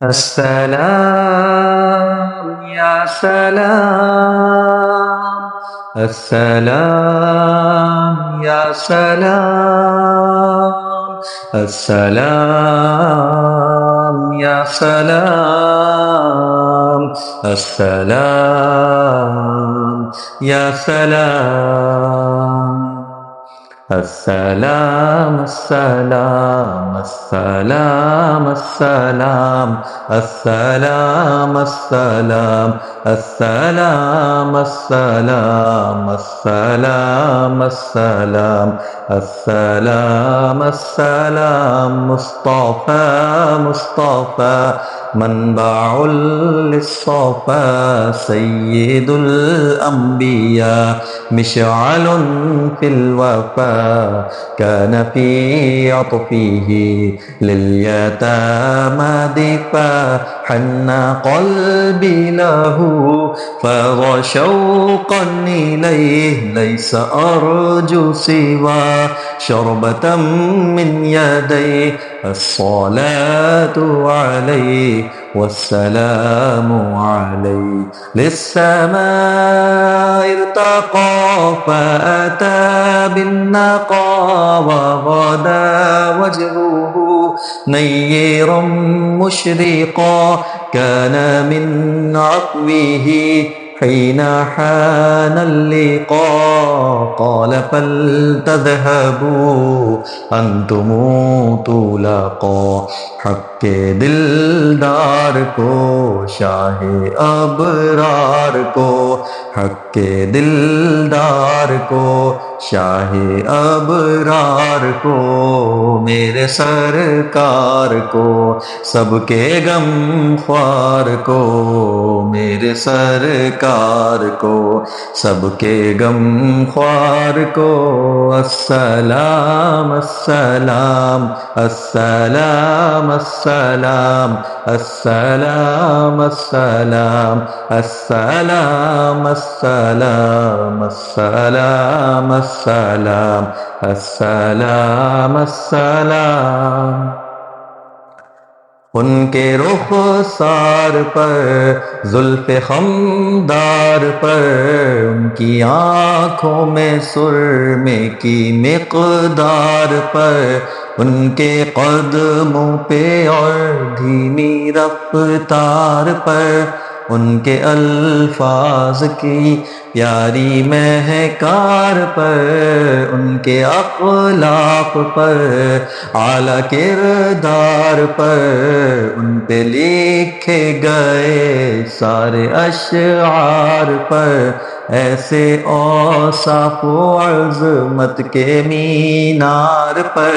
السلام يا سلام. السلام يا سلام. السلام يا سلام. السلام يا سلام. السلام السلام السلام السلام السلام السلام السلام السلام السلام السلام السلام السلام مصطفى مصطفى منبع للصفا سيد الأنبياء مشعل في الوفا كان في عطفه لليتامى دفا حن قلبي له فاض شوقا إليه ليس أرجو سوى شربة من يديه الصلاة عليه والسلام عليه للسماء ارتقى فأتى بالنقى وغدا وجهه نيرا مشرقا كان من عقبه حين حان اللقاء قال فلتذهبوا أنتم طلقا حق دلدار کو شاہ ابرار کو حق دلدار کو شاہ ابرار کو میرے سرکار کو سب کے غم خوار کو میرے سرکار کو سب کے غم خوار کو السلام السلام السلام السلام السلام السلام السلام السلام السلام السلام السلام السلام ان کے رخسار پر زلف خمدار پر ان کی آنکھوں میں سرمے کی مقدار پر ان کے قدموں پہ اور دھیمی رفتار پر ان کے الفاظ کی پیاری مہکار پر ان کے اخلاق پر اعلیٰ کردار پر ان پہ لکھے گئے سارے اشعار پر ایسے اوصاف و عظمت کے مینار پر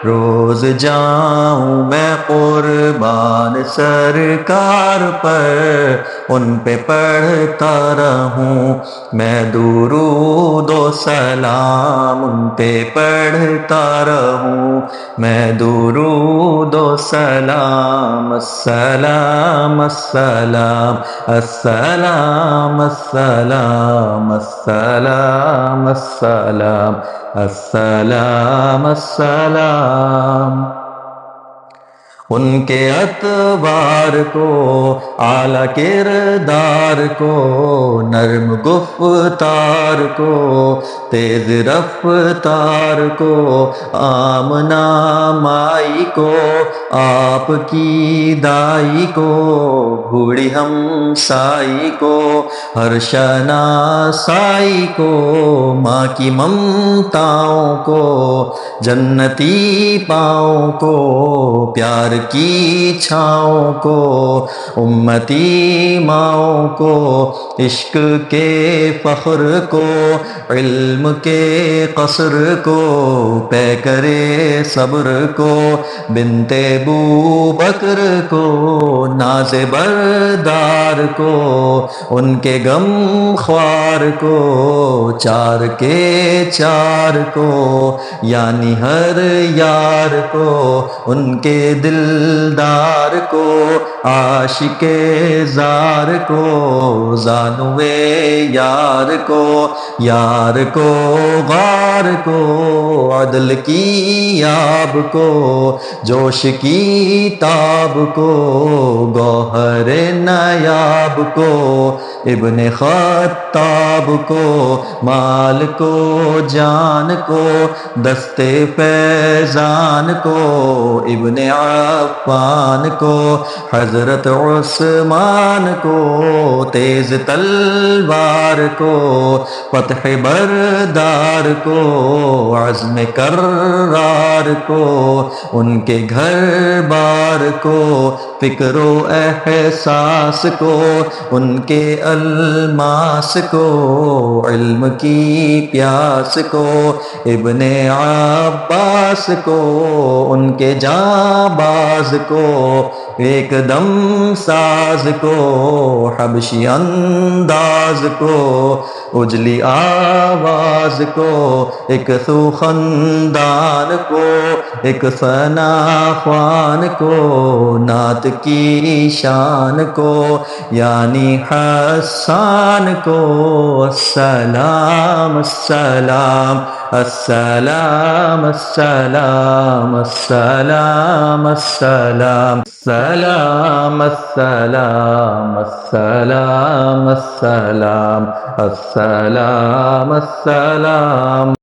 روز جاؤں میں قربان سرکار پر ان پہ پڑھتا رہوں میں درود و سلام ان پہ پڑھتا رہوں میں درود و سلام السلام السلام السلام السلام السلام السلام السلام السلام ان کے اطوار کو اعلیٰ کردار کو نرم گفتار کو تیز رفتار کو آمنہ مائی کو آپ کی دائی کو بوڑھی ہمسائی کو ہر شناسائی کو ماں کی ممتاؤں کو جنتی پاؤں کو پیار کی چھاؤں کو امتی ماؤں کو عشق کے فخر کو علم کے قصر کو پے کرے صبر کو بنت ابو بکر کو ناز بردار کو ان کے غم خوار کو چار کے چار کو یعنی ہر یار کو ان کے دل دلدار کو، عاشق زار کو، زانوے یار کو، یار کو غار کو، عدل کی آب کو، جوش کی تاب کو، گوہر نیاب کو، ابن خطاب کو، مال کو جان کو، دستے فیضان کو، ابن عفان کو، حضرت عثمان کو، تیز تلوار کو، فتح بردار کو، عزم کرار کو، ان کے گھر بار کو، فکر و احساس کو، ان کے الماس کو، علم کی پیاس کو، ابن عباس کو، ان کے جانباز کو، ایک دم ساز کو، حبشی انداز کو، اجلی آواز کو، ایک سوخندان کو، ایک ثنا خوان کو، نعت کی شان کو، یعنی حسان کو، السلام السلام السلام السلام السلام السلام السلام السلام السلام السلام السلام السلام